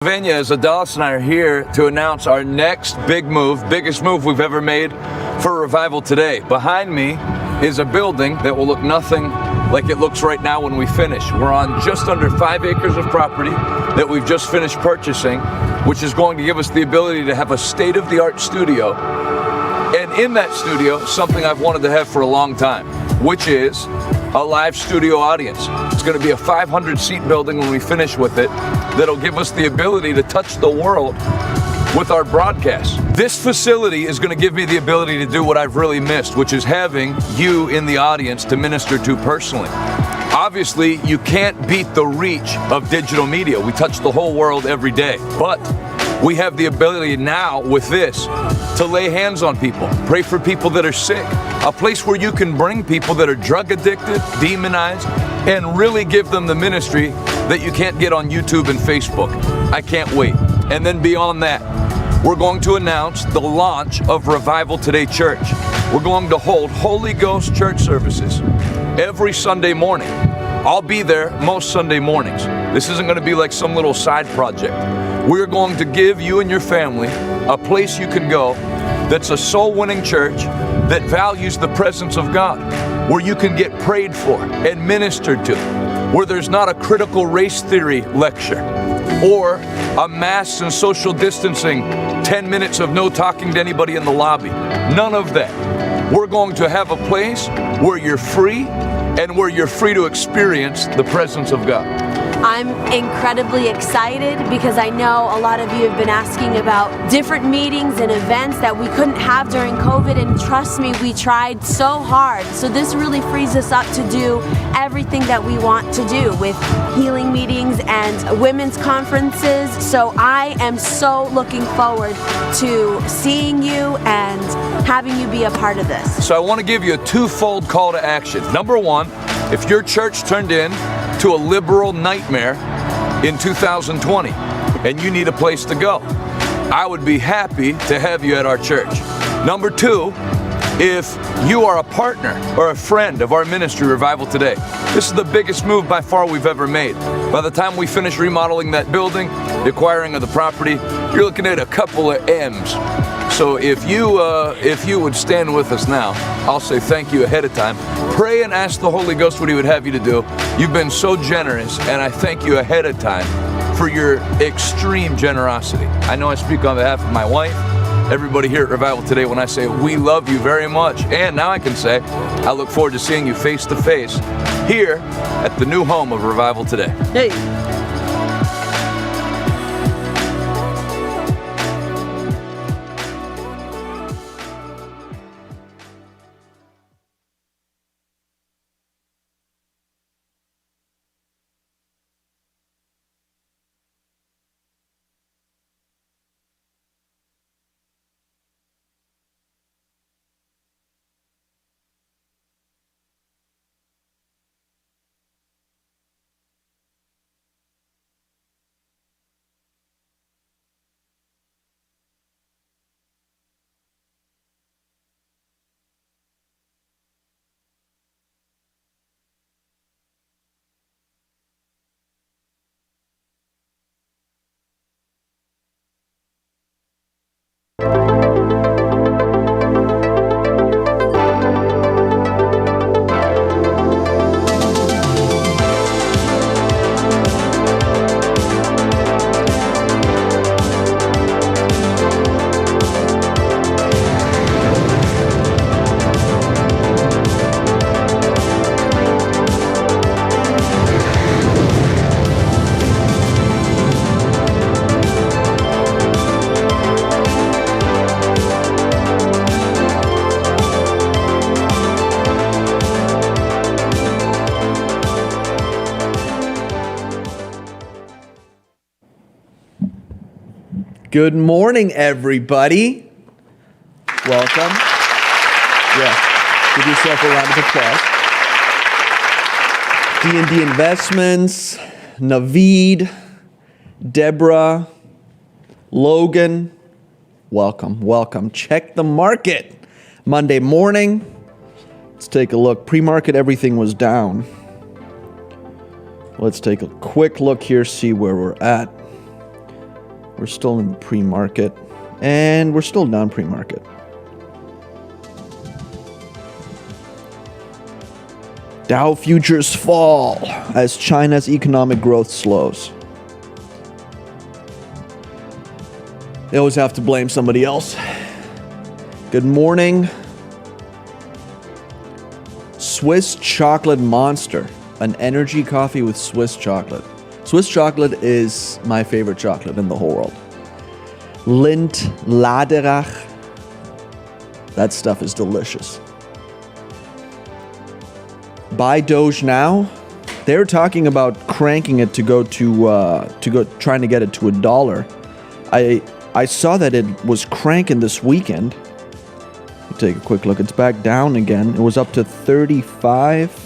Evangelist, Dallas and I are here to announce our next big move, biggest move we've ever made for Revival Today. Behind me is a building that will look nothing like it looks right now when we finish. We're on just under 5 acres of property that we've just finished purchasing, which is going to give us the ability to have a state-of-the-art studio. And in that studio, something I've wanted to have for a long time, which is a live studio audience. It's going to be a 500-seat building when we finish with it that'll give us the ability to touch the world with our broadcasts. This facility is going to give me the ability to do what I've really missed, which is having you in the audience to minister to personally. Obviously, you can't beat the reach of digital media. We touch the whole world every day, but we have the ability now with this to lay hands on people, pray for people that are sick, a place where you can bring people that are drug addicted, demonized, and really give them the ministry that you can't get on YouTube and Facebook. I can't wait. And then beyond that, we're going to announce the launch of Revival Today Church. We're going to hold Holy Ghost church services every Sunday morning. I'll be there most Sunday mornings. This isn't going to be like some little side project. We're going to give you and your family a place you can go that's a soul-winning church that values the presence of God, where you can get prayed for and ministered to, where there's not a critical race theory lecture or a mass and social distancing 10 minutes of no talking to anybody in the lobby. None of that. We're going to have a place where you're free and where you're free to experience the presence of God. I'm incredibly excited because I know a lot of you have been asking about different meetings and events that we couldn't have during COVID, and trust me, we tried so hard. So this really frees us up to do everything that we want to do with healing meetings and women's conferences. So I am so looking forward to seeing you and having you be a part of this. So I want to give you a twofold call to action. Number one, if your church turned in to a liberal nightmare in 2020 and you need a place to go, I would be happy to have you at our church. Number two, if you are a partner or a friend of our ministry, Revival Today, this is the biggest move by far we've ever made. By the time we finish remodeling that building, the acquiring of the property, you're looking at a couple of M's. So if you would stand with us now, I'll say thank you ahead of time. Pray and ask the Holy Ghost what He would have you to do. You've been so generous, and I thank you ahead of time for your extreme generosity. I know I speak on behalf of my wife, everybody here at Revival Today, when I say we love you very much. And now I can say I look forward to seeing you face to face here at the new home of Revival Today. Hey. Good morning, everybody. Welcome. Yeah, give yourself a round of applause. D&D Investments, Naveed, Deborah, Logan, welcome. Check the market. Monday morning, let's take a look. Pre-market, everything was down. Let's take a quick look here, see where we're at. We're still in pre-market. And we're still down pre-market. Dow futures fall as China's economic growth slows. They always have to blame somebody else. Good morning. Swiss Chocolate Monster, an energy coffee with Swiss chocolate. Swiss chocolate is my favorite chocolate in the whole world. Lindt Laderach. That stuff is delicious. Buy Doge now. They're talking about cranking it to go trying to get it to $1. I saw that it was cranking this weekend. Take a quick look. It's back down again. It was up to 35.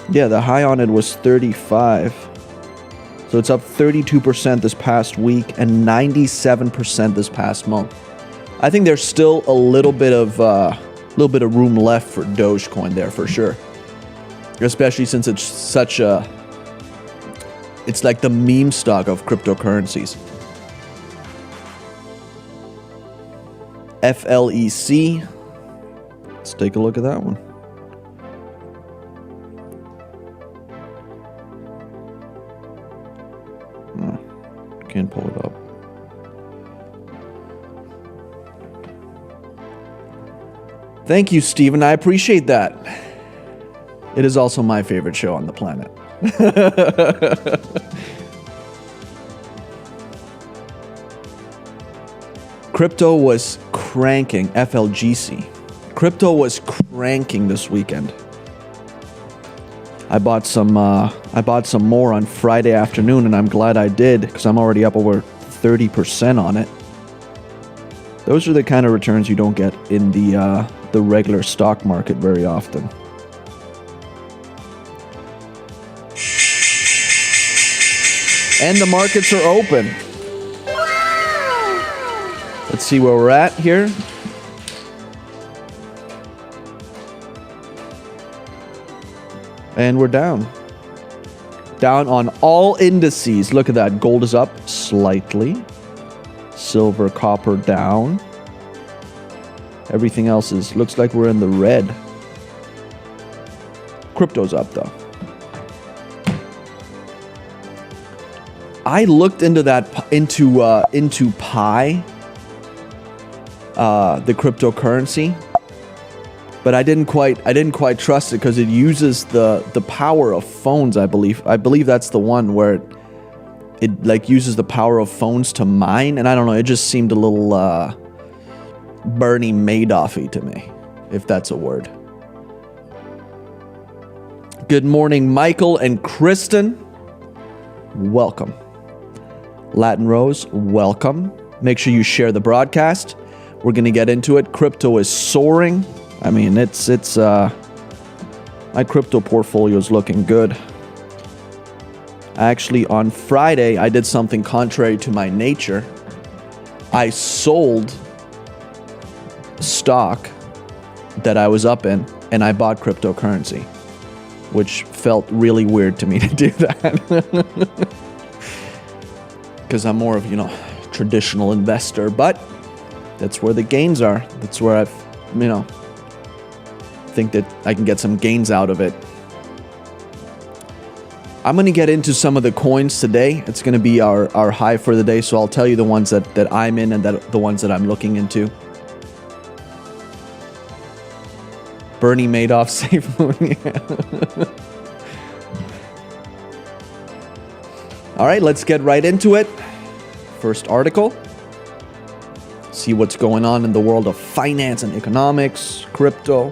Yeah, the high on it was 35. So it's up 32% this past week and 97% this past month. I think there's still a little bit of room left for Dogecoin there for sure. Especially since it's such a, it's like the meme stock of cryptocurrencies. FLEC. Let's take a look at that one. Can't pull it up. Thank you, Steven. I appreciate that. It is also my favorite show on the planet. Crypto was cranking, FLGC. Crypto was cranking this weekend. I bought some more on Friday afternoon, and I'm glad I did because I'm already up over 30% on it. Those are the kind of returns you don't get in the regular stock market very often. And the markets are open. Let's see where we're at here. And we're down. Down on all indices. Look at that. Gold is up slightly. Silver, copper down. Everything else looks like we're in the red. Crypto's up though. I looked into into Pi. The cryptocurrency, but I didn't quite trust it because it uses the power of phones. I believe that's the one where it like uses the power of phones to mine, and I don't know. It just seemed a little Bernie Madoff-y to me, if that's a word. Good morning, Michael and Kristen. Welcome. Latin Rose, welcome. Make sure you share the broadcast. We're going to get into it. Crypto is soaring. I mean, it's my crypto portfolio is looking good. Actually, on Friday, I did something contrary to my nature. I sold stock that I was up in, and I bought cryptocurrency, which felt really weird to me to do that. Because I'm more of, traditional investor, but that's where the gains are. That's where I've, think that I can get some gains out of it. I'm going to get into some of the coins today. It's going to be our high for the day, so I'll tell you the ones that I'm in and the ones that I'm looking into. Bernie Madoff safe money. All right, let's get right into it. First article. See what's going on in the world of finance and economics, crypto.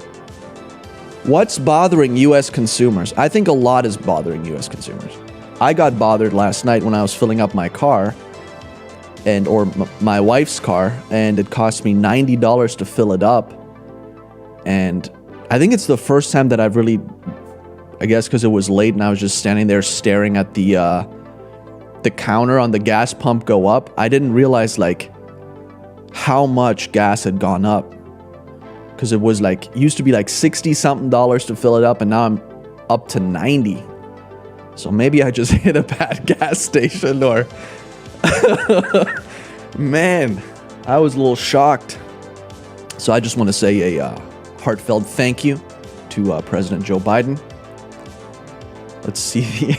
What's bothering U.S. consumers? I think a lot is bothering U.S. consumers. I got bothered last night when I was filling up my car, or my wife's car, and it cost me $90 to fill it up. And I think it's the first time that I've really, I guess because it was late and I was just standing there staring at the counter on the gas pump go up. I didn't realize how much gas had gone up. Because it was used to be $60 something to fill it up, and now I'm up to $90. So maybe I just hit a bad gas station, or Man, I was a little shocked. So I just want to say a heartfelt thank you to President Joe Biden. Let's see.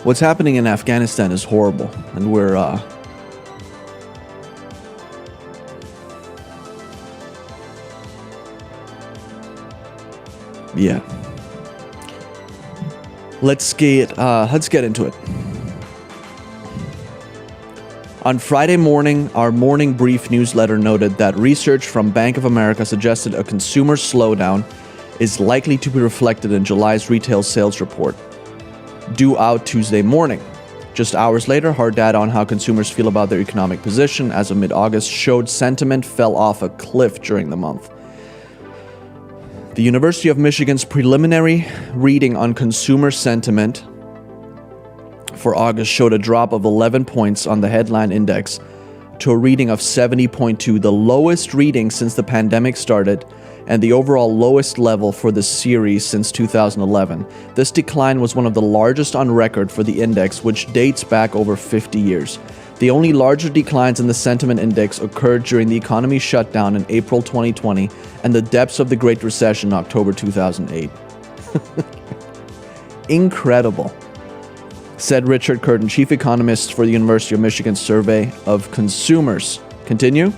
What's happening in Afghanistan is horrible, and we're yeah. Let's get into it. On Friday morning, our morning brief newsletter noted that research from Bank of America suggested a consumer slowdown is likely to be reflected in July's retail sales report, due out Tuesday morning. Just hours later, hard data on how consumers feel about their economic position as of mid-August showed sentiment fell off a cliff during the month. The University of Michigan's preliminary reading on consumer sentiment for August showed a drop of 11 points on the headline index to a reading of 70.2, the lowest reading since the pandemic started, and the overall lowest level for the series since 2011. This decline was one of the largest on record for the index, which dates back over 50 years. The only larger declines in the sentiment index occurred during the economy shutdown in April 2020 and the depths of the Great Recession in October 2008. Incredible, said Richard Curtin, chief economist for the University of Michigan Survey of Consumers. Continue.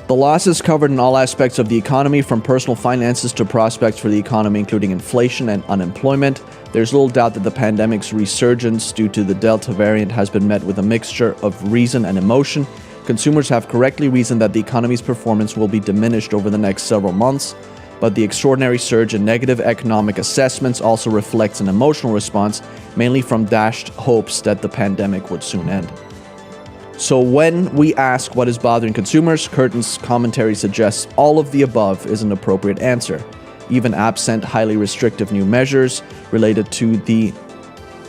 The losses covered in all aspects of the economy, from personal finances to prospects for the economy, including inflation and unemployment. There's little doubt that the pandemic's resurgence due to the Delta variant has been met with a mixture of reason and emotion. Consumers have correctly reasoned that the economy's performance will be diminished over the next several months, but the extraordinary surge in negative economic assessments also reflects an emotional response, mainly from dashed hopes that the pandemic would soon end. So when we ask what is bothering consumers, Curtin's commentary suggests all of the above is an appropriate answer, even absent highly restrictive new measures related to the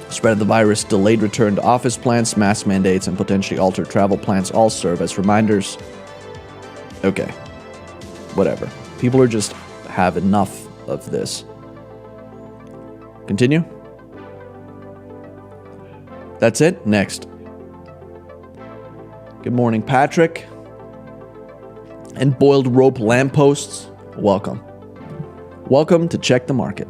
spread of the virus. Delayed return to office plans, mask mandates, and potentially altered travel plans all serve as reminders. Okay, whatever. People are just have enough of this. Continue. That's it. Next. Good morning, Patrick. And boiled rope lampposts, welcome. Welcome to Check the Market.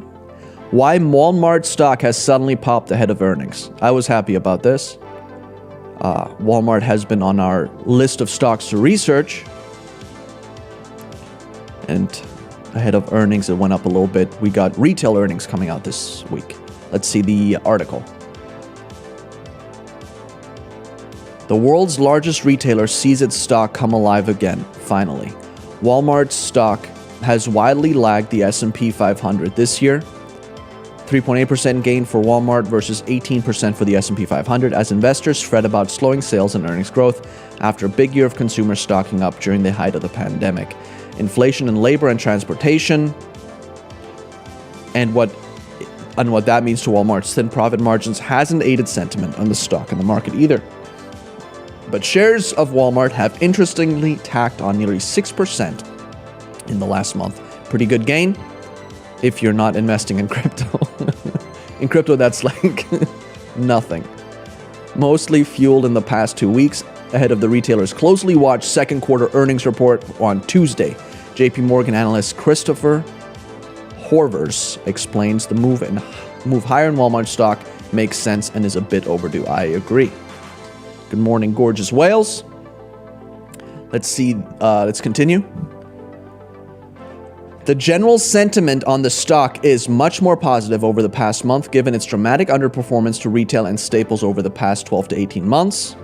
Why Walmart stock has suddenly popped ahead of earnings. I was happy about this. Walmart has been on our list of stocks to research. And ahead of earnings, it went up a little bit. We got retail earnings coming out this week. Let's see the article. The world's largest retailer sees its stock come alive again, finally. Walmart's stock has widely lagged the S&P 500 this year. 3.8% gain for Walmart versus 18% for the S&P 500 as investors fret about slowing sales and earnings growth after a big year of consumers stocking up during the height of the pandemic. Inflation in labor and transportation, and what that means to Walmart's thin profit margins hasn't aided sentiment on the stock in the market either. But shares of Walmart have interestingly tacked on nearly 6% in the last month. Pretty good gain if you're not investing in crypto. In crypto, that's like nothing. Mostly fueled in the past 2 weeks ahead of the retailer's closely watched second quarter earnings report on Tuesday. JP Morgan analyst Christopher Horvers explains the move higher in Walmart stock makes sense and is a bit overdue. I agree. Good morning, gorgeous whales. Let's continue. The general sentiment on the stock is much more positive over the past month, given its dramatic underperformance to retail and staples over the past 12 to 18 months.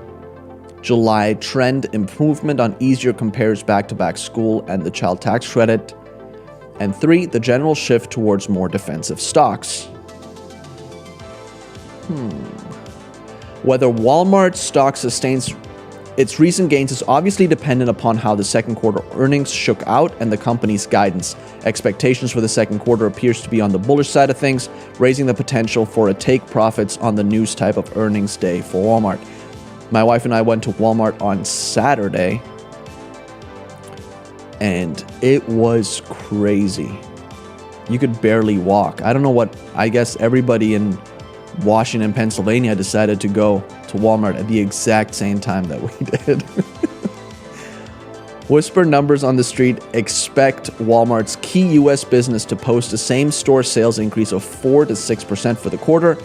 July trend improvement on easier compares back-to-back school and the child tax credit. And 3, the general shift towards more defensive stocks. Whether Walmart stock sustains its recent gains is obviously dependent upon how the second quarter earnings shook out and the company's guidance. Expectations for the second quarter appears to be on the bullish side of things, raising the potential for a take profits on the news type of earnings day for Walmart. My wife and I went to Walmart on Saturday, and it was crazy. You could barely walk. I don't know what, I guess everybody in Washington, Pennsylvania decided to go to Walmart at the exact same time that we did. Whisper numbers on the street expect Walmart's key U.S. business to post a same-store sales increase of 4 to 6% for the quarter.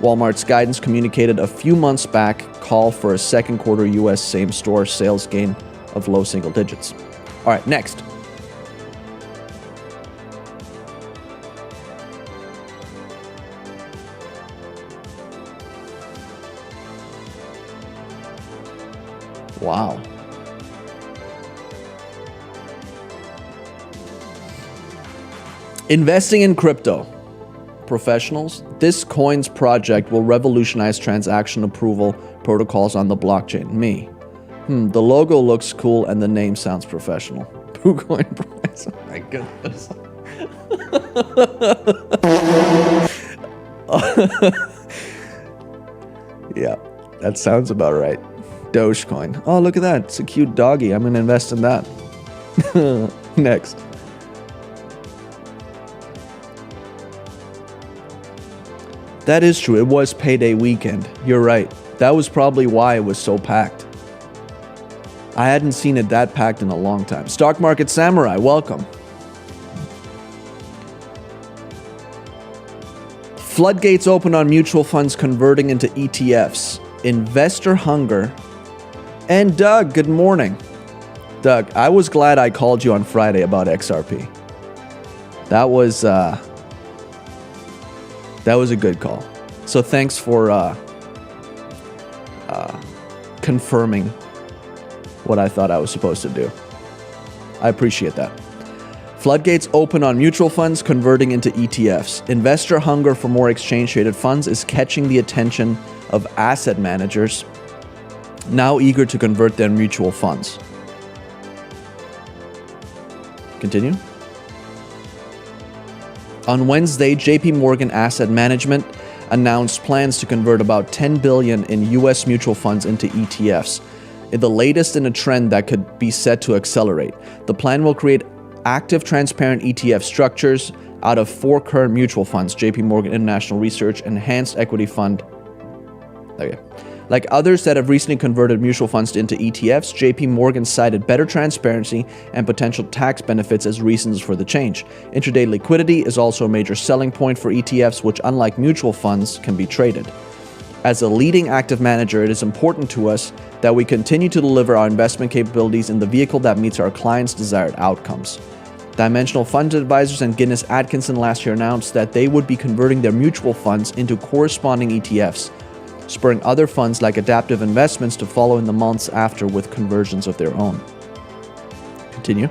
Walmart's guidance communicated a few months back call for a second quarter U.S. same-store sales gain of low single digits. All right, next. Wow. Investing in crypto. Professionals, this coin's project will revolutionize transaction approval protocols on the blockchain. Me. The logo looks cool and the name sounds professional. Bitcoin price. Oh my goodness. Yeah, that sounds about right. Dogecoin. Oh, look at that. It's a cute doggy. I'm going to invest in that. Next. That is true. It was payday weekend. You're right. That was probably why it was so packed. I hadn't seen it that packed in a long time. Stock Market Samurai, welcome. Floodgates open on mutual funds converting into ETFs. Investor hunger. And Doug, good morning. Doug, I was glad I called you on Friday about XRP. That was a good call. So thanks for confirming what I thought I was supposed to do. I appreciate that. Floodgates open on mutual funds converting into ETFs. Investor hunger for more exchange-traded funds is catching the attention of asset managers now eager to convert their mutual funds. Continue. On Wednesday, JP Morgan Asset Management announced plans to convert about $10 billion in U.S. mutual funds into ETFs, the latest in a trend that could be set to accelerate. The plan will create active, transparent ETF structures out of 4 current mutual funds, JP Morgan International Research Enhanced Equity Fund. Okay. Like others that have recently converted mutual funds into ETFs, JP Morgan cited better transparency and potential tax benefits as reasons for the change. Intraday liquidity is also a major selling point for ETFs, which, unlike mutual funds, can be traded. As a leading active manager, it is important to us that we continue to deliver our investment capabilities in the vehicle that meets our clients' desired outcomes. Dimensional Fund Advisors and Guinness Atkinson last year announced that they would be converting their mutual funds into corresponding ETFs, spurring other funds like Adaptive Investments to follow in the months after with conversions of their own. Continue.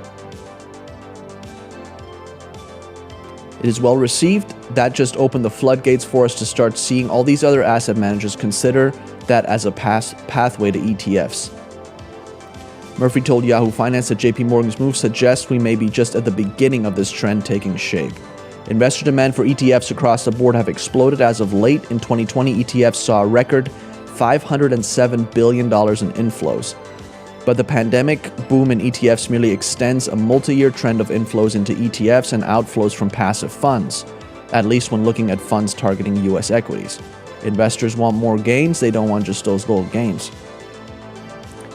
It is well received. That just opened the floodgates for us to start seeing all these other asset managers consider that as a pathway to ETFs. Murphy told Yahoo Finance that JP Morgan's move suggests we may be just at the beginning of this trend taking shape. Investor demand for ETFs across the board have exploded as of late. In 2020, ETFs saw a record $507 billion in inflows. But the pandemic boom in ETFs merely extends a multi-year trend of inflows into ETFs and outflows from passive funds, at least when looking at funds targeting U.S. equities. Investors want more gains, they don't want just those little gains.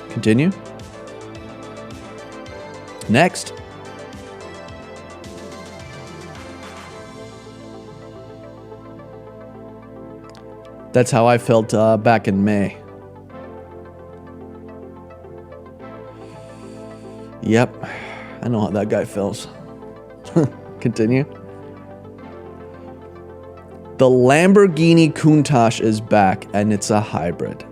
Continue. Next. That's how I felt back in May. Yep, I know how that guy feels. Continue. The Lamborghini Countach is back, and it's a hybrid.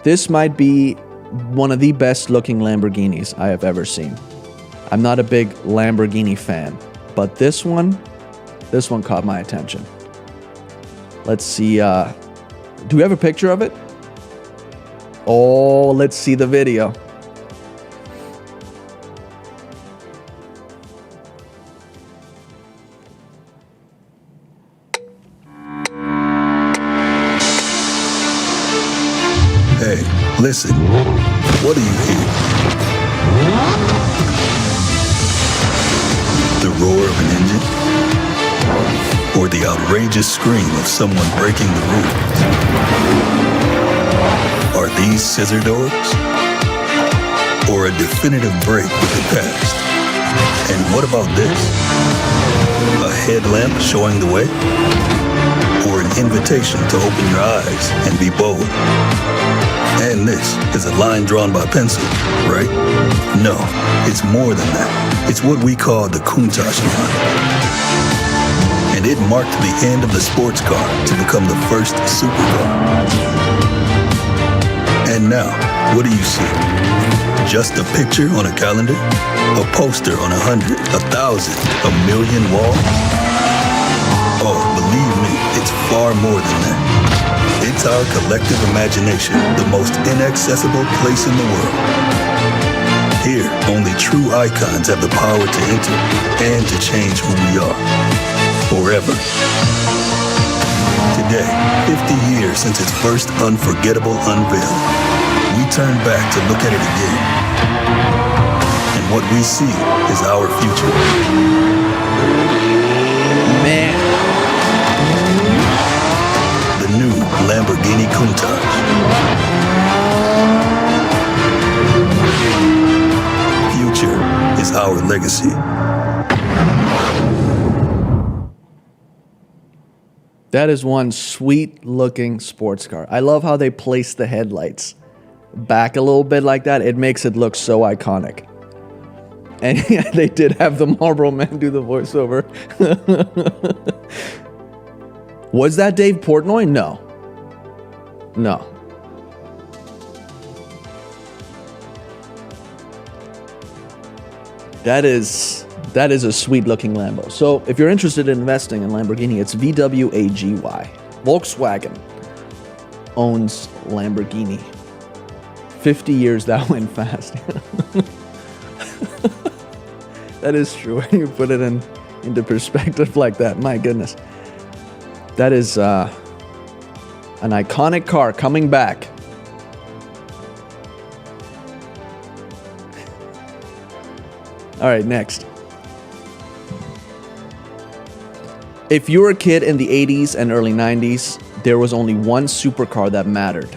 This might be one of the best looking Lamborghinis I have ever seen. I'm not a big Lamborghini fan, but this one caught my attention. Let's see, do we have a picture of it? Oh, let's see the video. Hey, listen. What do you hear? The roar of an engine? Or the outrageous scream of someone breaking the rules? Are these scissor doors? Or a definitive break with the past? And what about this? A headlamp showing the way? Or an invitation to open your eyes and be bold? And this is a line drawn by pencil, right? No, it's more than that. It's what we call the Countach line. And it marked the end of the sports car to become the first supercar. And now, what do you see? Just a picture on a calendar? A poster on 100, 1,000, a million walls? Oh, believe me, it's far more than that. It's our collective imagination, the most inaccessible place in the world. Here, only true icons have the power to enter and to change who we are. Forever. Today, 50 years since its first unforgettable unveiling, we turn back to look at it again. And what we see is our future. Man. The new Lamborghini Countach. Future is our legacy. That is one sweet looking sports car. I love how they place the headlights back a little bit like that. It makes it look so iconic. And yeah, they did have the Marlboro Man do the voiceover. Was that Dave Portnoy? No. No. That is a sweet looking Lambo. So if you're interested in investing in Lamborghini, it's VWAGY. Volkswagen owns Lamborghini. 50 years, that went fast. That is true when you put it into perspective like that. My goodness. That is an iconic car coming back. All right, next. If you were a kid in the 80s and early 90s, there was only one supercar that mattered.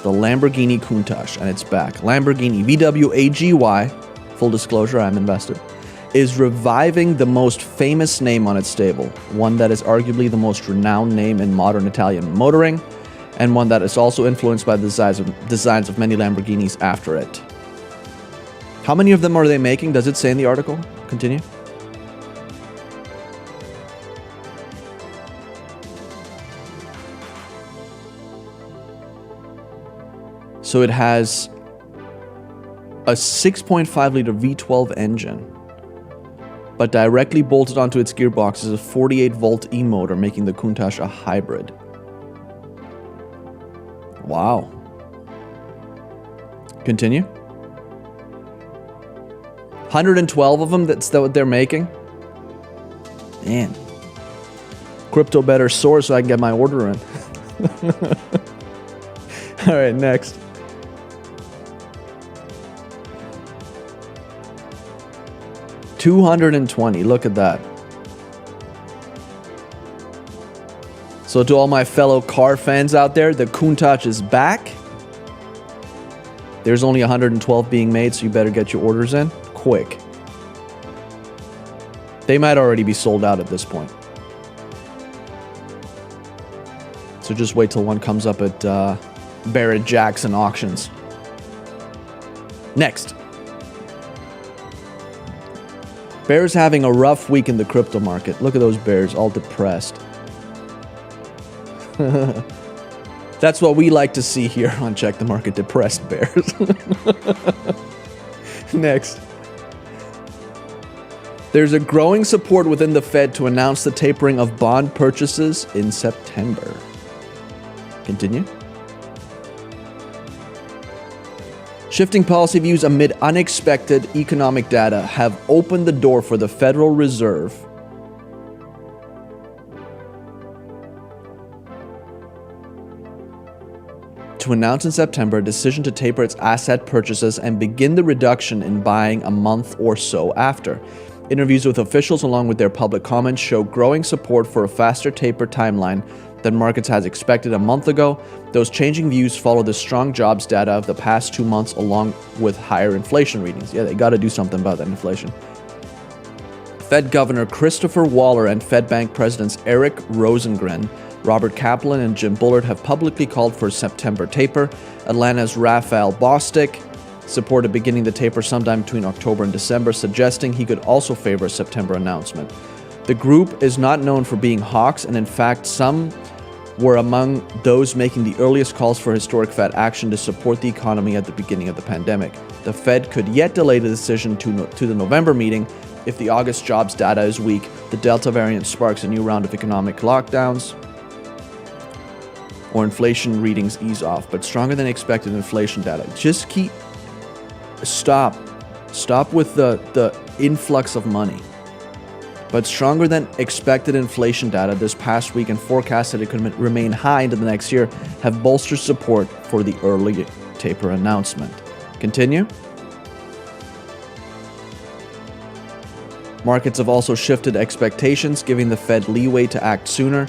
The Lamborghini Countach, and it's back. Lamborghini, VWAGY, full disclosure, I'm invested, is reviving the most famous name on its stable, one that is arguably the most renowned name in modern Italian motoring, and one that is also influenced by the designs of many Lamborghinis after it. How many of them are they making? Does it say in the article? Continue. So it has a 6.5 liter V12 engine, but directly bolted onto its gearbox is a 48 volt e-motor, making the Countach a hybrid. Wow. Continue. 112 of them, that's what they're making? Man. Crypto better soar so I can get my order in. All right, next. $220, look at that. So to all my fellow car fans out there, the Countach is back. There's only 112 being made, so you better get your orders in quick. They might already be sold out at this point. So just wait till one comes up at Barrett Jackson auctions. Next. Bears having a rough week in the crypto market. Look at those bears, all depressed. That's what we like to see here on Check the Market, depressed bears. Next. There's a growing support within the Fed to announce the tapering of bond purchases in September. Continue. Shifting policy views amid unexpected economic data have opened the door for the Federal Reserve to announce in September a decision to taper its asset purchases and begin the reduction in buying a month or so after. Interviews with officials along with their public comments show growing support for a faster taper timeline than markets had expected a month ago. Those changing views follow the strong jobs data of the past 2 months along with higher inflation readings. Yeah, they got to do something about that inflation. Fed Governor Christopher Waller and Fed Bank Presidents Eric Rosengren, Robert Kaplan, and Jim Bullard have publicly called for a September taper. Atlanta's Raphael Bostic supported beginning the taper sometime between October and December, suggesting he could also favor a September announcement. The group is not known for being hawks, and in fact, some were among those making the earliest calls for historic Fed action to support the economy at the beginning of the pandemic. The Fed could yet delay the decision to the November meeting if the August jobs data is weak, the Delta variant sparks a new round of economic lockdowns, or inflation readings ease off. But stronger than expected inflation data. Just stop with the influx of money. But stronger than expected inflation data this past week and forecasts that it could remain high into the next year have bolstered support for the early taper announcement. Continue. Markets have also shifted expectations, giving the Fed leeway to act sooner.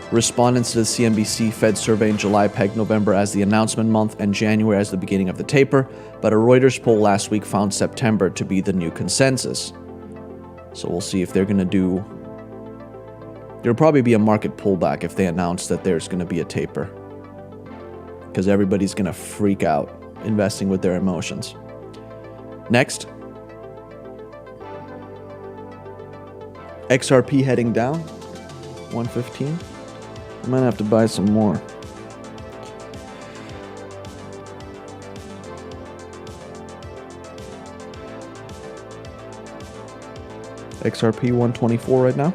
Respondents to the CNBC Fed survey in July pegged November as the announcement month and January as the beginning of the taper, but a Reuters poll last week found September to be the new consensus. So we'll see if they're going to do... There'll probably be a market pullback if they announce that there's going to be a taper, because everybody's going to freak out investing with their emotions. Next. XRP heading down, 115. I might have to buy some more. XRP 124 right now.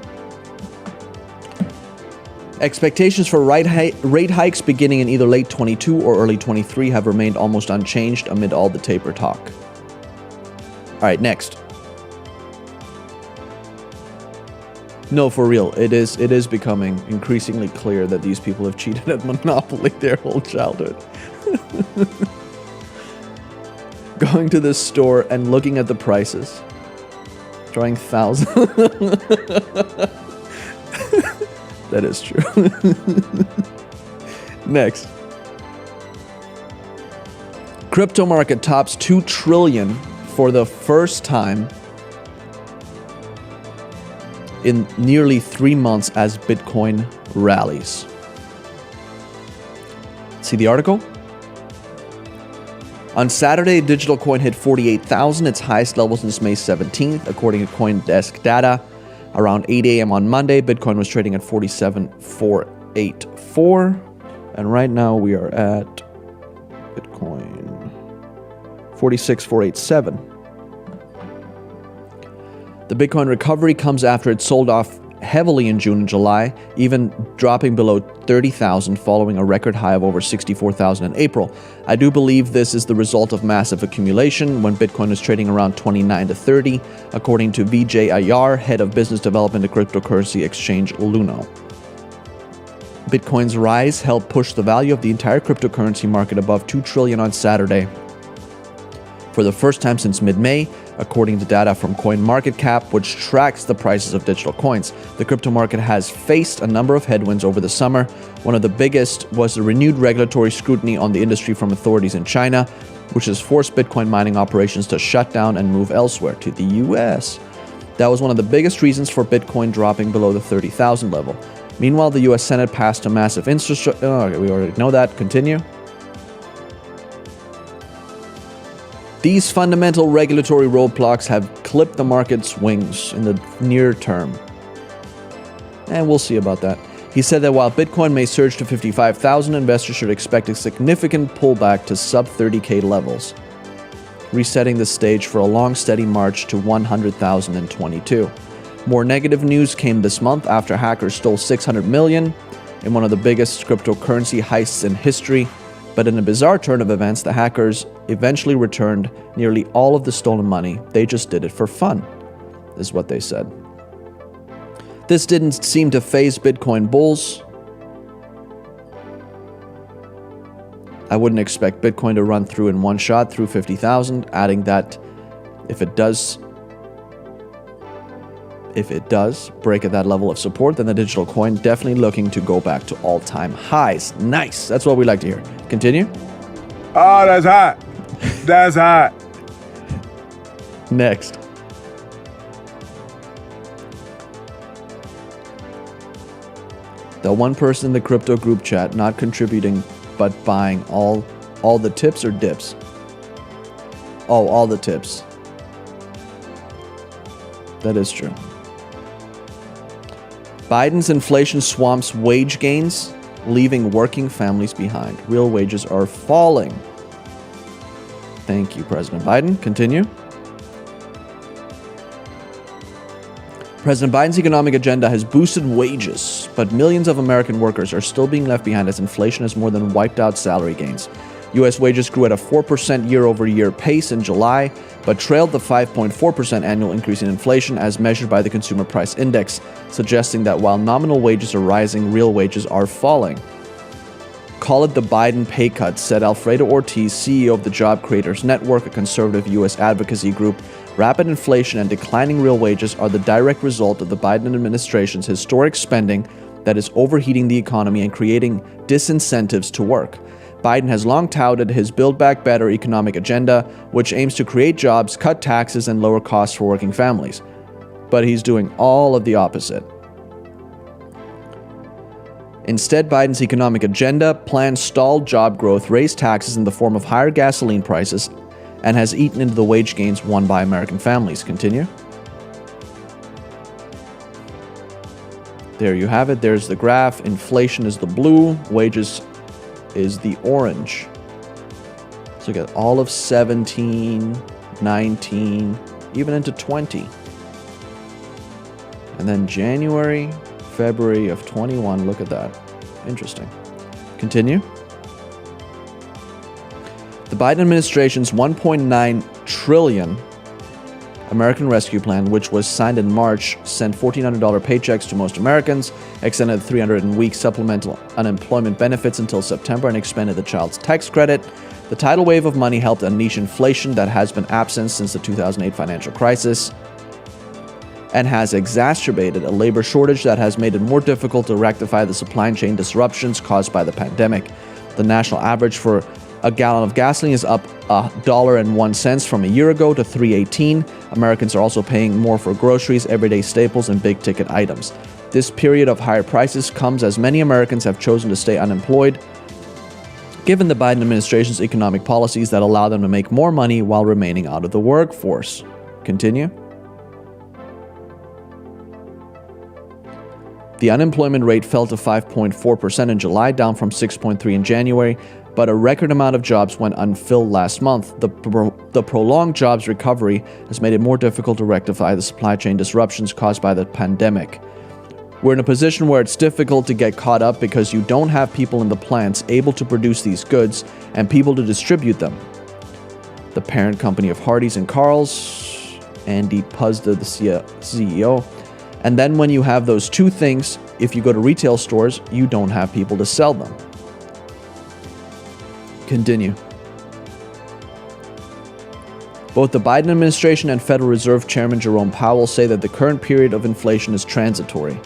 Expectations for rate hikes beginning in either late 22 or early 23 have remained almost unchanged amid all the taper talk. All right, next. No, for real, it is becoming increasingly clear that these people have cheated at Monopoly their whole childhood. Going to this store and looking at the prices. Drawing thousands. That is true. Next. Crypto market tops 2 trillion for the first time in nearly 3 months as Bitcoin rallies. See the article? On Saturday, digital coin hit 48,000, its highest level since May 17th, according to CoinDesk data. Around 8 a.m. on Monday, Bitcoin was trading at 47,484, and right now we are at Bitcoin 46,487. The Bitcoin recovery comes after it sold off heavily in June and July, even dropping below 30,000 following a record high of over 64,000 in April. I do believe this is the result of massive accumulation when Bitcoin is trading around 29 to 30, according to Vijay Iyer, head of business development at cryptocurrency exchange Luno. Bitcoin's rise helped push the value of the entire cryptocurrency market above 2 trillion on Saturday. For the first time since mid-May, according to data from CoinMarketCap, which tracks the prices of digital coins. The crypto market has faced a number of headwinds over the summer. One of the biggest was the renewed regulatory scrutiny on the industry from authorities in China, which has forced Bitcoin mining operations to shut down and move elsewhere to the US. That was one of the biggest reasons for Bitcoin dropping below the 30,000 level. Meanwhile, the US Senate passed a massive infrastructure... Oh, we already know that. Continue. These fundamental regulatory roadblocks have clipped the market's wings in the near term. And we'll see about that. He said that while Bitcoin may surge to 55,000, investors should expect a significant pullback to sub-30K levels, resetting the stage for a long, steady march to 100,000 in 2022. More negative news came this month after hackers stole $600 million in one of the biggest cryptocurrency heists in history. But in a bizarre turn of events, the hackers eventually returned nearly all of the stolen money. They just did it for fun, is what they said. This didn't seem to faze Bitcoin bulls. I wouldn't expect Bitcoin to run through in one shot through 50,000, adding that if it does break at that level of support, then the digital coin definitely looking to go back to all-time highs. Nice. That's what we like to hear. Continue. Oh, that's hot. That's hot. Next. The one person in the crypto group chat not contributing but buying all the tips or dips? Oh, all the tips. That is true. Biden's inflation swamps wage gains, leaving working families behind. Real wages are falling. Thank you, President Biden. Continue. President Biden's economic agenda has boosted wages, but millions of American workers are still being left behind as inflation has more than wiped out salary gains. U.S. wages grew at a 4% year-over-year pace in July, but trailed the 5.4% annual increase in inflation as measured by the Consumer Price Index, suggesting that while nominal wages are rising, real wages are falling. Call it the Biden pay cut, said Alfredo Ortiz, CEO of the Job Creators Network, a conservative U.S. advocacy group. Rapid inflation and declining real wages are the direct result of the Biden administration's historic spending that is overheating the economy and creating disincentives to work. Biden has long touted his Build Back Better economic agenda, which aims to create jobs, cut taxes, and lower costs for working families. But he's doing all of the opposite. Instead, Biden's economic agenda plans stalled job growth, raised taxes in the form of higher gasoline prices, and has eaten into the wage gains won by American families. Continue. There you have it. There's the graph. Inflation is the blue. Wages is the orange. So you got all of 17, 19, even into 20. And then January, February of 21. Look at that. Interesting. Continue. The Biden administration's $1.9 trillion American Rescue Plan, which was signed in March, sent $1,400 paychecks to most Americans, extended 300-week supplemental unemployment benefits until September, and expanded the child's tax credit. The tidal wave of money helped unleash inflation that has been absent since the 2008 financial crisis and has exacerbated a labor shortage that has made it more difficult to rectify the supply chain disruptions caused by the pandemic. The national average for a gallon of gasoline is up $1.01 from a year ago to $3.18. Americans are also paying more for groceries, everyday staples, and big-ticket items. This period of higher prices comes as many Americans have chosen to stay unemployed, given the Biden administration's economic policies that allow them to make more money while remaining out of the workforce. Continue. The unemployment rate fell to 5.4% in July, down from 6.3% in January, but a record amount of jobs went unfilled last month. The prolonged jobs recovery has made it more difficult to rectify the supply chain disruptions caused by the pandemic. We're in a position where it's difficult to get caught up because you don't have people in the plants able to produce these goods and people to distribute them. The parent company of Hardee's and Carl's, Andy Puzda, the CEO. And then when you have those two things, if you go to retail stores, you don't have people to sell them. Continue. Both the Biden administration and Federal Reserve Chairman Jerome Powell say that the current period of inflation is transitory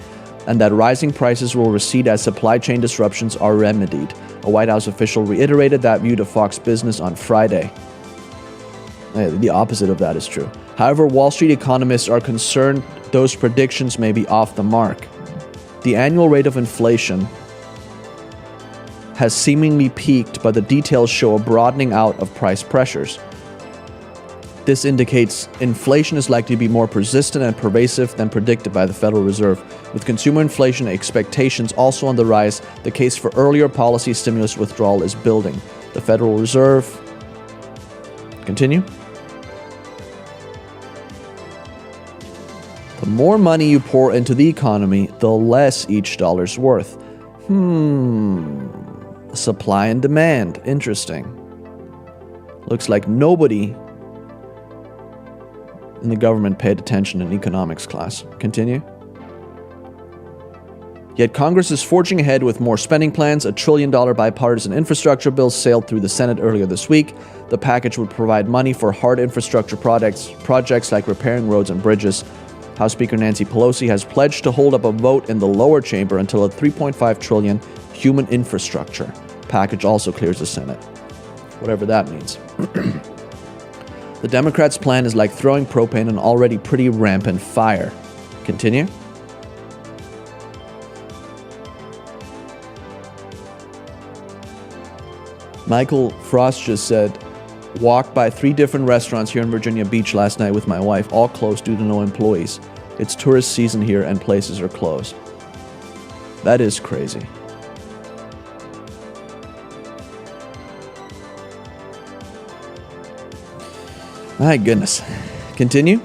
and that rising prices will recede as supply chain disruptions are remedied. A White House official reiterated that view to Fox Business on Friday. The opposite of that is true. However, Wall Street economists are concerned those predictions may be off the mark. The annual rate of inflation has seemingly peaked, but the details show a broadening out of price pressures. This indicates inflation is likely to be more persistent and pervasive than predicted by the Federal Reserve. With consumer inflation expectations also on the rise, the case for earlier policy stimulus withdrawal is building. The Federal Reserve... Continue. The more money you pour into the economy, the less each dollar's worth. Supply and demand. Interesting. Looks like nobody in the government paid attention in economics class. Continue. Yet Congress is forging ahead with more spending plans. $1 trillion bipartisan infrastructure bill sailed through the Senate earlier this week. The package would provide money for hard infrastructure projects like repairing roads and bridges. House Speaker Nancy Pelosi has pledged to hold up a vote in the lower chamber until a $3.5 trillion human infrastructure package also clears the Senate. Whatever that means. The Democrats' plan is like throwing propane on already pretty rampant fire. Continue. Michael Frost just said, walked by 3 different restaurants here in Virginia Beach last night with my wife, all closed due to no employees. It's tourist season here and places are closed. That is crazy. My goodness. Continue.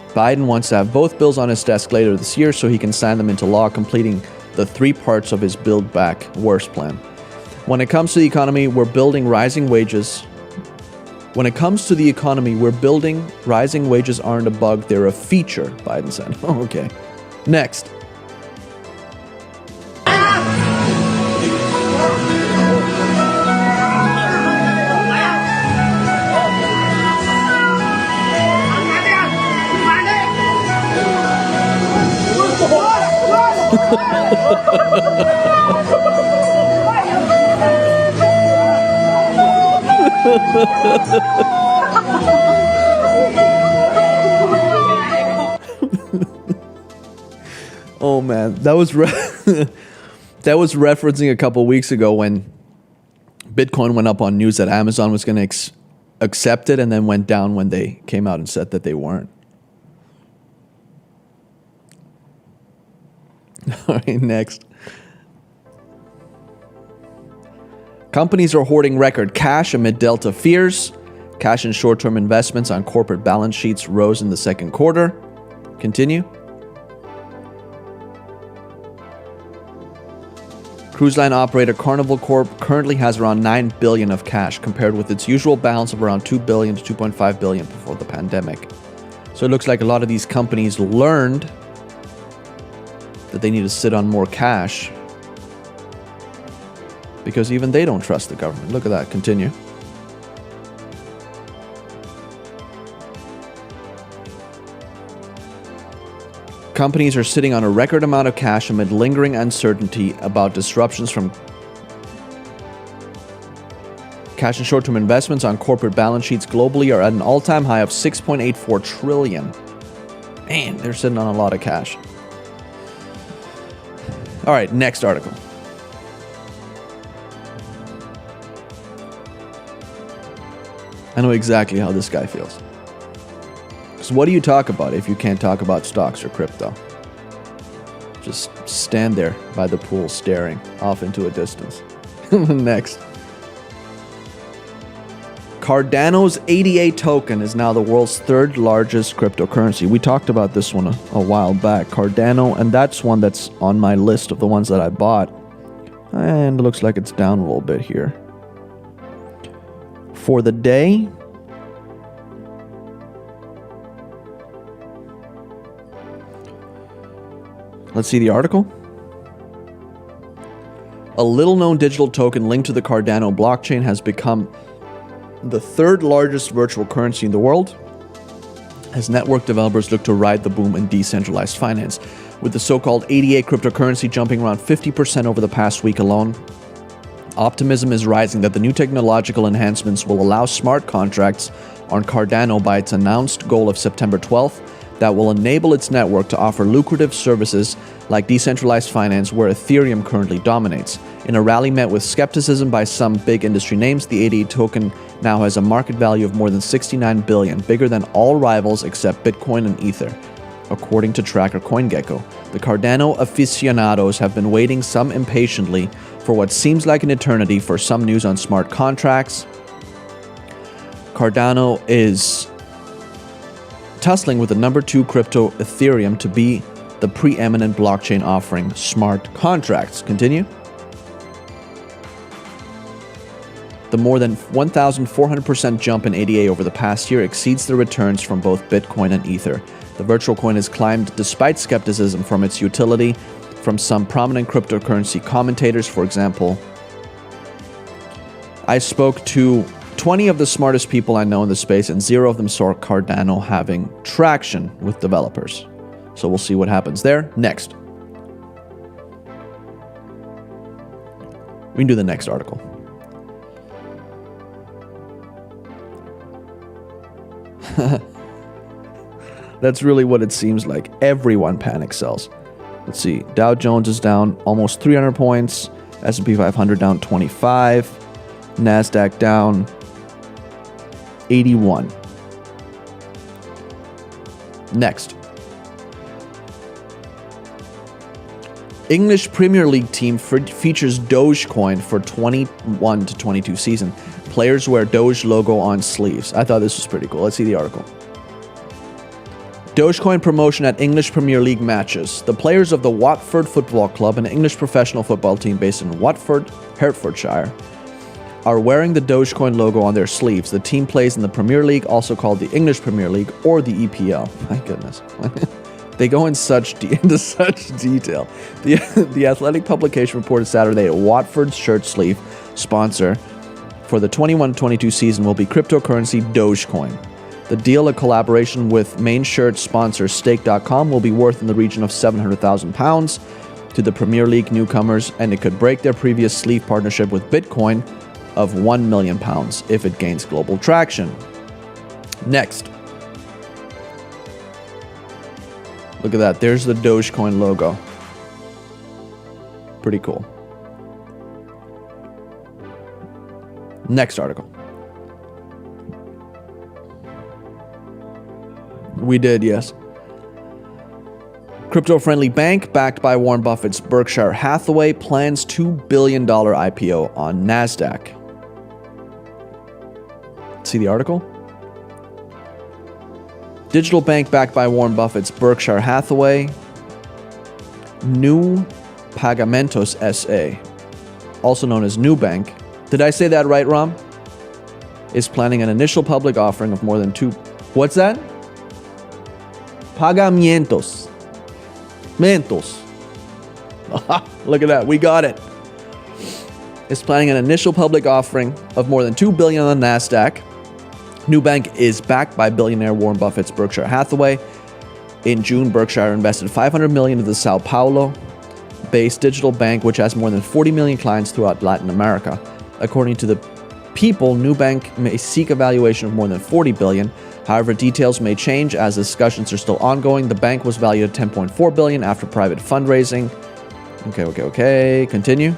Biden wants to have both bills on his desk later this year so he can sign them into law, completing the 3 parts of his Build Back Worse plan. When it comes to the economy, we're building rising wages. Rising wages aren't a bug, they're a feature, Biden said. Okay. Next. Oh man, that was that was referencing a couple weeks ago when Bitcoin went up on news that Amazon was going to accept it, and then went down when they came out and said that they weren't. All right, next. Companies are hoarding record cash amid Delta fears. Cash and short-term investments on corporate balance sheets rose in the second quarter. Continue. Cruise line operator Carnival Corp currently has around $9 billion of cash, compared with its usual balance of around $2 billion to $2.5 billion before the pandemic. So it looks like a lot of these companies learned that they need to sit on more cash because even they don't trust the government. Look at that. Continue. Companies are sitting on a record amount of cash amid lingering uncertainty about disruptions from cash and short-term investments on corporate balance sheets globally are at an all-time high of $6.84 trillion. Man, they're sitting on a lot of cash. All right, next article. I know exactly how this guy feels. So what do you talk about if you can't talk about stocks or crypto? Just stand there by the pool staring off into a distance. Next. Cardano's ADA token is now the world's 3rd largest cryptocurrency. We talked about this one a while back. Cardano, and that's one that's on my list of the ones that I bought. And it looks like it's down a little bit here. For the day, let's see the article. A little-known digital token linked to the Cardano blockchain has become the 3rd largest virtual currency in the world as network developers look to ride the boom in decentralized finance. With the so-called ADA cryptocurrency jumping around 50% over the past week alone, optimism is rising that the new technological enhancements will allow smart contracts on Cardano by its announced goal of September 12th that will enable its network to offer lucrative services like decentralized finance where Ethereum currently dominates. In a rally met with skepticism by some big industry names, the ADA token now has a market value of more than $69 billion, bigger than all rivals except Bitcoin and Ether, according to tracker CoinGecko. The Cardano aficionados have been waiting, some impatiently, for what seems like an eternity for some news on smart contracts. Cardano is tussling with the number 2 crypto Ethereum to be the preeminent blockchain offering smart contracts. Continue. The more than 1,400% jump in ADA over the past year exceeds the returns from both Bitcoin and Ether. The virtual coin has climbed despite skepticism from its utility from some prominent cryptocurrency commentators. For example, I spoke to 20 of the smartest people I know in the space, and 0 of them saw Cardano having traction with developers. So we'll see what happens there. Next. We can do the next article. That's really what it seems like. Everyone panic sells. Let's see. Dow Jones is down almost 300 points. S&P 500 down 25. NASDAQ down 81. Next. English Premier League team features Dogecoin for 21 to 22 season. Players wear Doge logo on sleeves. I thought this was pretty cool. Let's see the article. Dogecoin promotion at English Premier League matches. The players of the Watford Football Club, an English professional football team based in Watford, Hertfordshire, are wearing the Dogecoin logo on their sleeves. The team plays in the Premier League, also called the English Premier League or the EPL. My goodness. They go into such detail. The Athletic publication reported Saturday that Watford's shirt sleeve sponsor for the 21-22 season will be cryptocurrency Dogecoin. The deal, a collaboration with main shirt sponsor Stake.com, will be worth in the region of £700,000 to the Premier League newcomers, and it could break their previous sleeve partnership with Bitcoin of £1 million if it gains global traction. Next. Look at that. There's the Dogecoin logo. Pretty cool. Next article. We did, yes. Crypto-friendly bank backed by Warren Buffett's Berkshire Hathaway plans $2 billion IPO on NASDAQ. See the article? Digital bank backed by Warren Buffett's Berkshire Hathaway, New Pagamentos SA, also known as Nubank. Did I say that right, Ram? Is planning an initial public offering of more than What's that? Pagamientos. Mentos. Look at that. We got it. Is planning an initial public offering of more than $2 billion on NASDAQ. Nubank is backed by billionaire Warren Buffett's Berkshire Hathaway. In June, Berkshire invested $500 million into the Sao Paulo-based digital bank, which has more than 40 million clients throughout Latin America. According to the People, Nubank may seek a valuation of more than $40 billion. However, details may change as discussions are still ongoing. The bank was valued at $10.4 billion after private fundraising. Okay. Continue.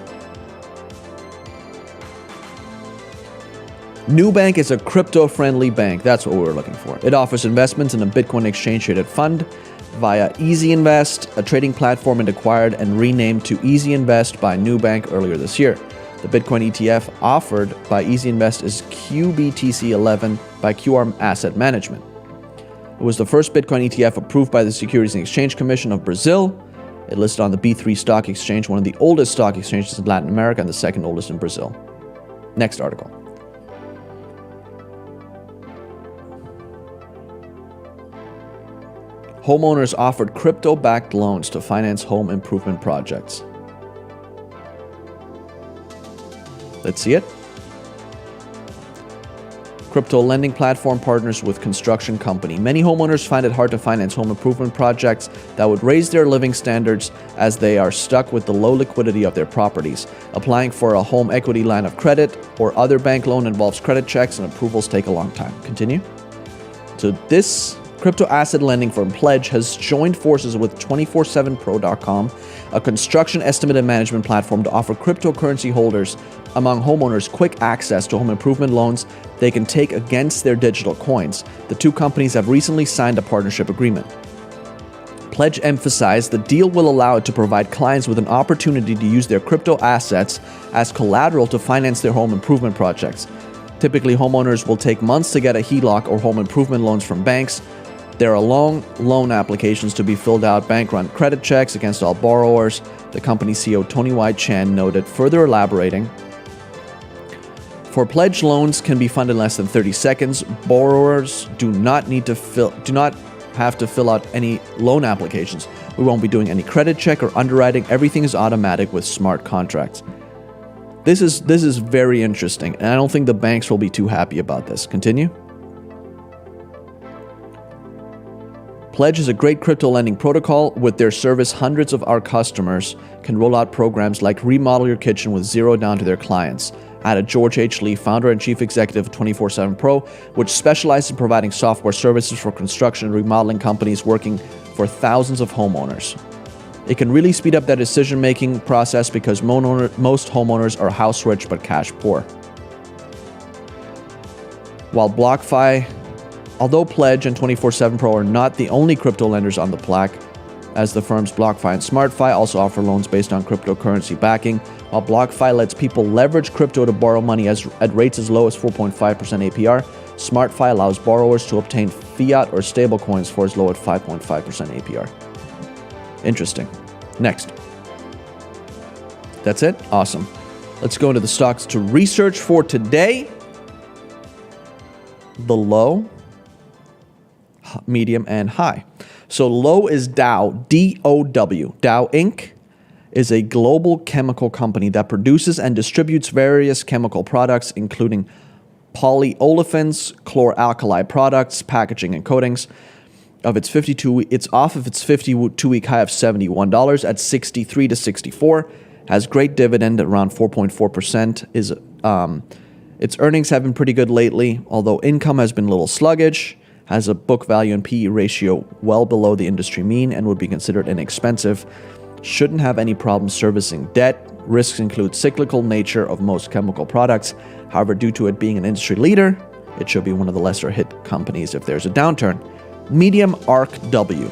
Nubank is a crypto-friendly bank. That's what we were looking for. It offers investments in a Bitcoin exchange-traded fund via Easy Invest, a trading platform it acquired and renamed to Easy Invest by Nubank earlier this year. The Bitcoin ETF offered by Easy Invest is Gbtc 11 by QR Asset Management. It was the first Bitcoin ETF approved by the Securities and Exchange Commission of Brazil. It listed on the B3 stock exchange, one of the oldest stock exchanges in Latin America and the second oldest in Brazil. Next article. Homeowners offered crypto-backed loans to finance home improvement projects. Let's see it. Crypto lending platform partners with construction company. Many homeowners find it hard to finance home improvement projects that would raise their living standards as they are stuck with the low liquidity of their properties. Applying for a home equity line of credit or other bank loan involves credit checks and approvals take a long time. Continue. So this crypto asset lending firm Pledge has joined forces with 247pro.com, a construction estimate and management platform, to offer cryptocurrency holders among homeowners quick access to home improvement loans they can take against their digital coins. The two companies have recently signed a partnership agreement. Pledge emphasized the deal will allow it to provide clients with an opportunity to use their crypto assets as collateral to finance their home improvement projects. Typically, homeowners will take months to get a HELOC or home improvement loans from banks. There are long loan applications to be filled out, bank-run credit checks against all borrowers. The company CEO Tony White Chan noted, further elaborating, for pledged loans can be funded in less than 30 seconds. Borrowers do not have to fill out any loan applications. We won't be doing any credit check or underwriting. Everything is automatic with smart contracts. This is very interesting, and I don't think the banks will be too happy about this. Continue. Pledge is a great crypto lending protocol. With their service, hundreds of our customers can roll out programs like remodel your kitchen with zero down to their clients. Added George H. Lee, founder and chief executive of 24/7 Pro, which specializes in providing software services for construction and remodeling companies working for thousands of homeowners. It can really speed up that decision-making process because most homeowners are house rich but cash poor. While BlockFi, although Pledge and 24/7 Pro are not the only crypto lenders on the plaque, as the firms BlockFi and SmartFi also offer loans based on cryptocurrency backing. While BlockFi lets people leverage crypto to borrow money at rates as low as 4.5% APR, SmartFi allows borrowers to obtain fiat or stablecoins for as low as 5.5% APR. Interesting. Next. That's it? Awesome. Let's go into the stocks to research for today. The low, medium, and high. So low is Dow, D-O-W. Dow Inc. is a global chemical company that produces and distributes various chemical products, including polyolefins, chlor-alkali products, packaging, and coatings. It's off of its 52-week high of $71 at 63 to 64. Has great dividend at around 4.4%. Its earnings have been pretty good lately, although income has been a little sluggish. Has a book value and PE ratio well below the industry mean and would be considered inexpensive. Shouldn't have any problem servicing debt. Risks include cyclical nature of most chemical products. However, due to it being an industry leader, it should be one of the lesser hit companies if there's a downturn. Medium ARKW.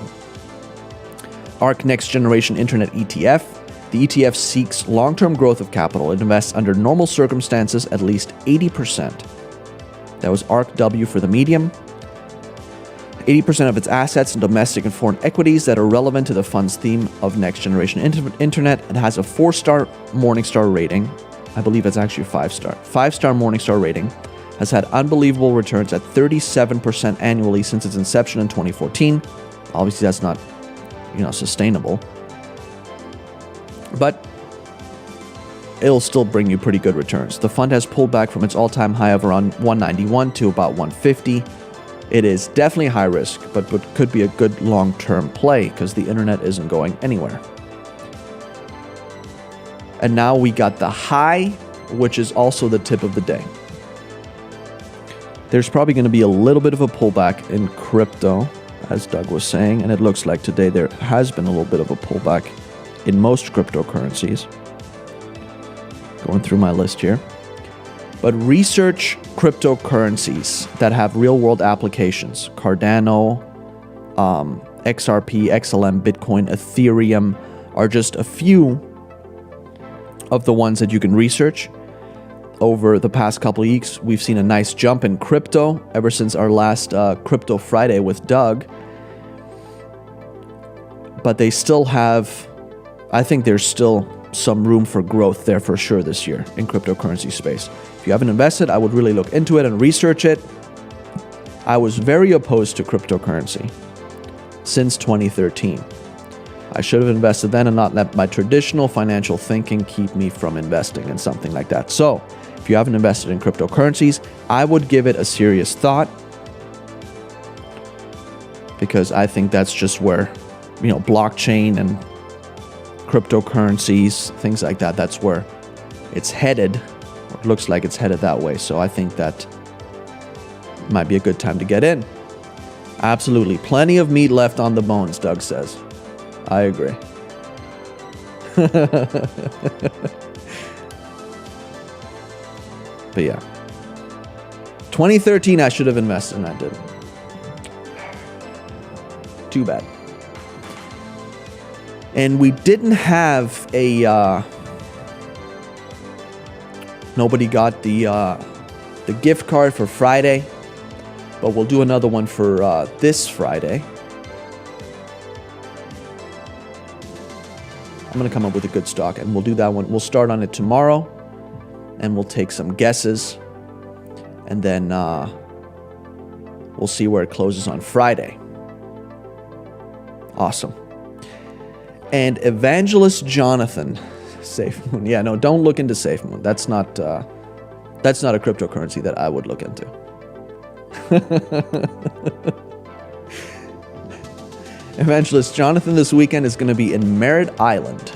ARK Next Generation Internet ETF. The ETF seeks long-term growth of capital. It invests under normal circumstances at least 80%. That was ARKW for the medium. 80% of its assets in domestic and foreign equities that are relevant to the fund's theme of next generation internet. It has a 4-star Morningstar rating. I believe it's actually 5-star. 5-star Morningstar rating. Has had unbelievable returns at 37% annually since its inception in 2014. Obviously, that's not, sustainable. But it'll still bring you pretty good returns. The fund has pulled back from its all-time high of around 191 to about 150. It is definitely high risk, but could be a good long-term play because the internet isn't going anywhere. And now we got the high, which is also the tip of the day. There's probably going to be a little bit of a pullback in crypto, as Doug was saying, and it looks like today there has been a little bit of a pullback in most cryptocurrencies. Going through my list here. But research cryptocurrencies that have real-world applications. Cardano, XRP, XLM, Bitcoin, Ethereum are just a few of the ones that you can research. Over the past couple of weeks, we've seen a nice jump in crypto ever since our last Crypto Friday with Doug. But they still have, I think there's still some room for growth there for sure this year in cryptocurrency space. If you haven't invested, I would really look into it and research it. I was very opposed to cryptocurrency since 2013. I should have invested then and not let my traditional financial thinking keep me from investing in something like that. So, if you haven't invested in cryptocurrencies, I would give it a serious thought because I think that's just where, blockchain and cryptocurrencies, things like that, that's where it's headed. Or it looks like it's headed that way. So I think that might be a good time to get in. Absolutely. Plenty of meat left on the bones, Doug says. I agree. But yeah. 2013, I should have invested and I didn't. Too bad. And we didn't have a... nobody got the gift card for Friday. But we'll do another one for this Friday. I'm going to come up with a good stock, and we'll do that one. We'll start on it tomorrow, and we'll take some guesses, and then we'll see where it closes on Friday. Awesome. And Evangelist Jonathan, SafeMoon. Yeah, no, don't look into SafeMoon. That's not a cryptocurrency that I would look into. Evangelist Jonathan this weekend is going to be in Merritt Island,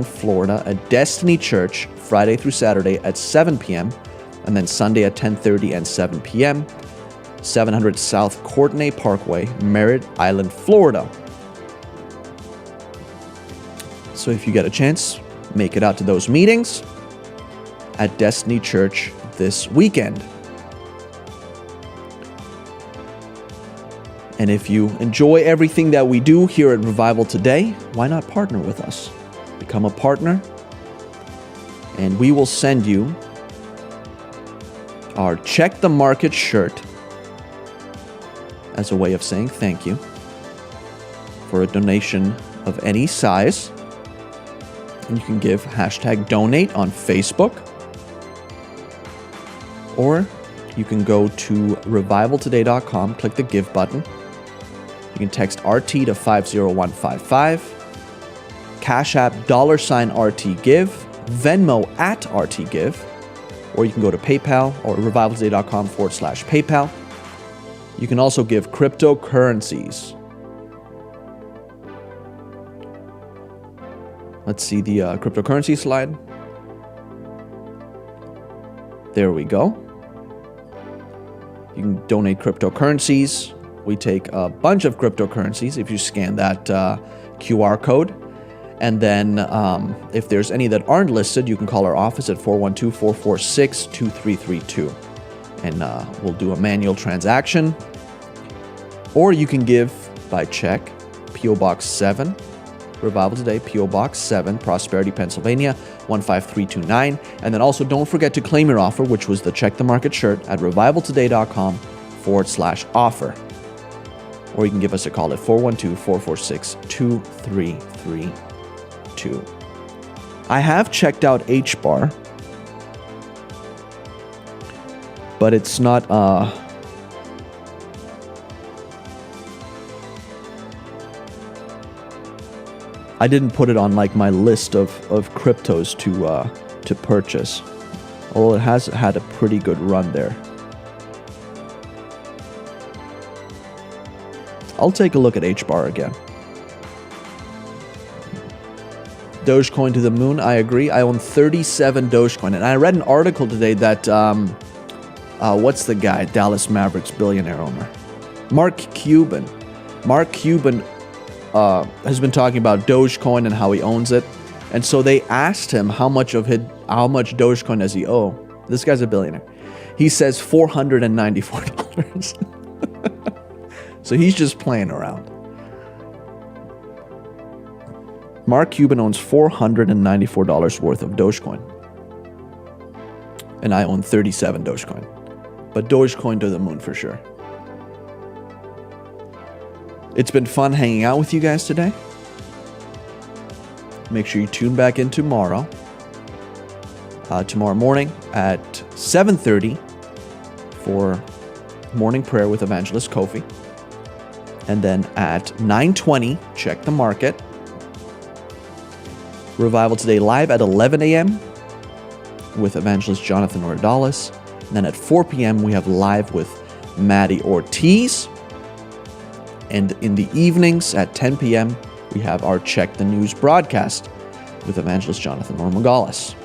Florida, at Destiny Church, Friday through Saturday at 7 p.m., and then Sunday at 10:30 and 7 p.m., 700 South Courtenay Parkway, Merritt Island, Florida. So if you get a chance, make it out to those meetings at Destiny Church this weekend. And if you enjoy everything that we do here at Revival Today, why not partner with us? Become a partner, and we will send you our Check the Market shirt as a way of saying thank you for a donation of any size. And you can give #donate on Facebook, or you can go to revivaltoday.com, click the give button. You can text RT to 50155, Cash App $RT Give, Venmo at RT Give, or you can go to PayPal or revivaltoday.com/PayPal. You can also give cryptocurrencies. Let's see the cryptocurrency slide. There we go. You can donate cryptocurrencies. We take a bunch of cryptocurrencies if you scan that QR code. And then if there's any that aren't listed, you can call our office at 412-446-2332. And we'll do a manual transaction. Or you can give by check, P.O. Box 7, Revival Today, P.O. Box 7, Prosperity, Pennsylvania, 15329. And then also don't forget to claim your offer, which was the Check the Market shirt, at revivaltoday.com/offer. Or you can give us a call at 412-446-2332. I have checked out HBAR, but it's not I didn't put it on like my list of cryptos to purchase. Although it has had a pretty good run there. I'll take a look at HBAR again. Dogecoin to the moon, I agree. I own 37 Dogecoin. And I read an article today that, what's the guy? Dallas Mavericks billionaire owner. Mark Cuban. Mark Cuban has been talking about Dogecoin and how he owns it. And so they asked him how much Dogecoin does he owe. This guy's a billionaire. He says $494. So he's just playing around. Mark Cuban owns $494 worth of Dogecoin. And I own 37 Dogecoin. But Dogecoin to the moon for sure. It's been fun hanging out with you guys today. Make sure you tune back in tomorrow. Tomorrow morning at 7:30 for morning prayer with Evangelist Kofi. And then at 9:20, check the market. Revival Today live at 11 a.m. with Evangelist Jonathan Ordalis. And then at 4 p.m. we have live with Maddie Ortiz. And in the evenings at 10 p.m. we have our Check the News broadcast with Evangelist Jonathan Ordalis.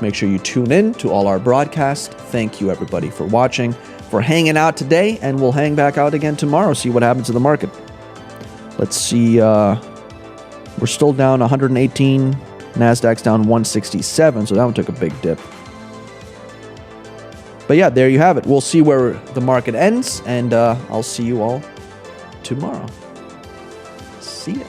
Make sure you tune in to all our broadcasts. Thank you everybody for watching, for hanging out today, and we'll hang back out again tomorrow, see what happens to the market. Let's see, we're still down 118, NASDAQ's down 167, so that one took a big dip. But yeah, there you have it. We'll see where the market ends, and I'll see you all tomorrow. See ya.